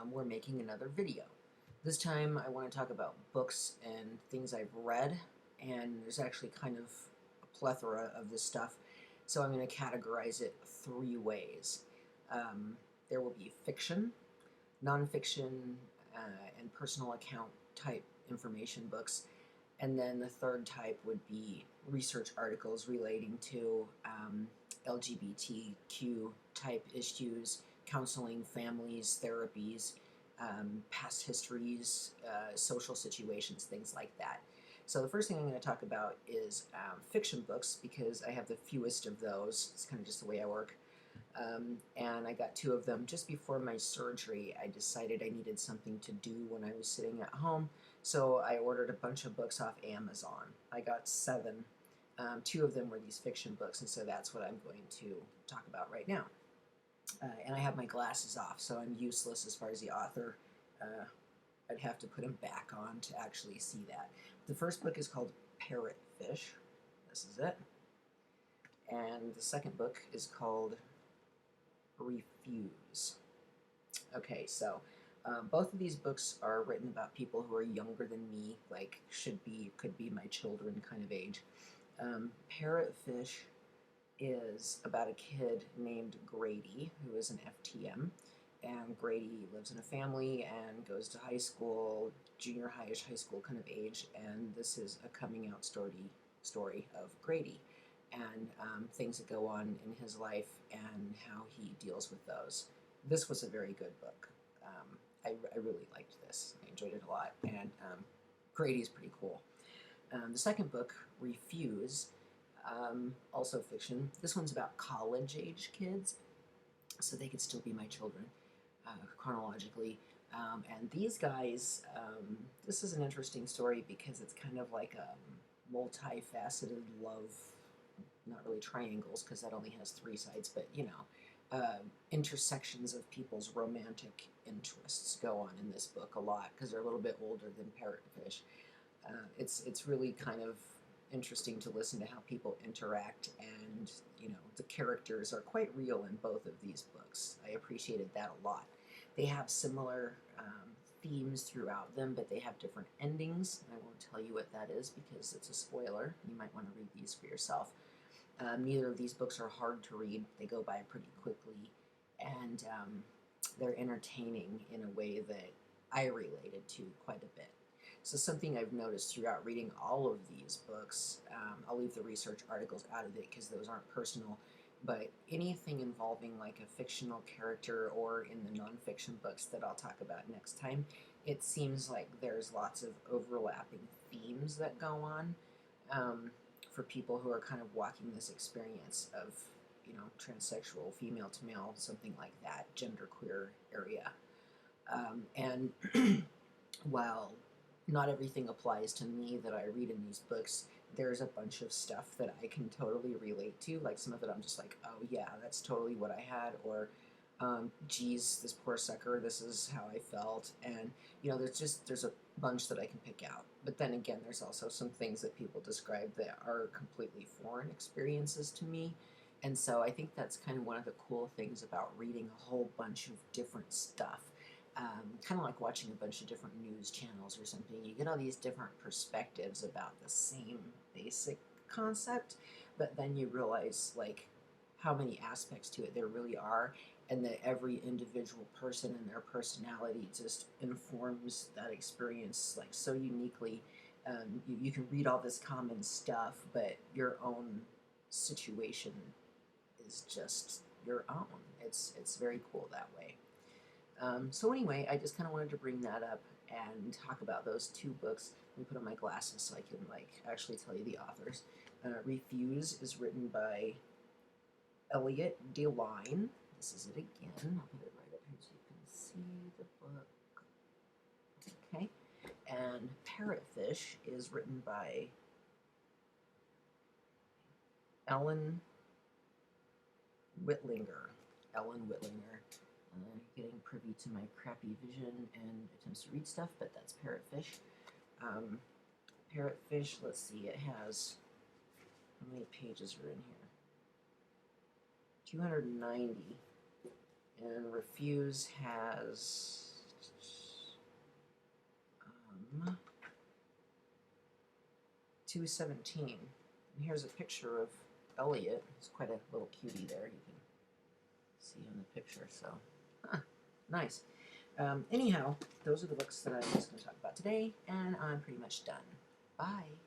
we're making another video. This time I want to talk about books and things I've read, and there's actually kind of a plethora of this stuff, so I'm going to categorize it three ways. There will be fiction, nonfiction, and personal account type information books, and then the third type would be research articles relating to LGBTQ type issues, counseling, families, therapies, past histories, social situations, things like that. So the first thing I'm going to talk about is fiction books, because I have the fewest of those. It's kind of just the way I work. And I got two of them just before my surgery. I decided I needed something to do when I was sitting at home, so I ordered a bunch of books off Amazon. I got 7. Two of them were these fiction books, and so that's what I'm going to talk about right now. And I have my glasses off, so I'm useless as far as the author. I'd have to put them back on to actually see that. The first book is called Parrotfish. This is it. And the second book is called Refuse. Okay, so both of these books are written about people who are younger than me, like could be my children kind of age. Parrotfish is about a kid named Grady, who is an FTM, and Grady lives in a family and goes to high school, junior high-ish high school kind of age, and this is a coming out story of Grady, and things that go on in his life and how he deals with those. This was a very good book. I really liked this. I enjoyed it a lot, and Grady's pretty cool. The second book, Refuse, also fiction. This one's about college-age kids, so they could still be my children chronologically. And these guys, this is an interesting story because it's kind of like a multifaceted love, not really triangles because that only has 3 sides, but intersections of people's romantic interests go on in this book a lot because they're a little bit older than Parrotfish. It's really kind of interesting to listen to how people interact, and the characters are quite real in both of these books. I appreciated that a lot. They have similar themes throughout them, but they have different endings. I won't tell you what that is because it's a spoiler. You might want to read these for yourself. Neither of these books are hard to read. They go by pretty quickly, and they're entertaining in a way that I related to quite a bit. So something I've noticed throughout reading all of these books, I'll leave the research articles out of it because those aren't personal, but anything involving like a fictional character or in the nonfiction books that I'll talk about next time, it seems like there's lots of overlapping themes that go on for people who are kind of walking this experience of, transsexual, female to male, something like that, genderqueer area. And while not everything applies to me that I read in these books, there's a bunch of stuff that I can totally relate to. Like some of it I'm just like, oh yeah, that's totally what I had, or geez, this poor sucker, this is how I felt. And there's a bunch that I can pick out. But then again, there's also some things that people describe that are completely foreign experiences to me. And so I think that's kind of one of the cool things about reading a whole bunch of different stuff. Kind of like watching a bunch of different news channels or something. You get all these different perspectives about the same basic concept, but then you realize like how many aspects to it there really are, and that every individual person and their personality just informs that experience like so uniquely. You can read all this common stuff, but your own situation is just your own. It's very cool that way. So anyway, I just kind of wanted to bring that up and talk about those 2 books. Let me put on my glasses so I can actually tell you the authors. Refuse is written by Elliot DeLine. This is it again. I'll put it right up here so you can see the book. Okay. And Parrotfish is written by Ellen Whitlinger. Getting privy to my crappy vision and attempts to read stuff, but that's Parrotfish. Parrotfish, let's see, it has, how many pages are in here? 290. And Refuse has 217. And here's a picture of Elliot. He's quite a little cutie there. You can see in the picture. So, nice. Anyhow, those are the books that I was going to talk about today, and I'm pretty much done. Bye.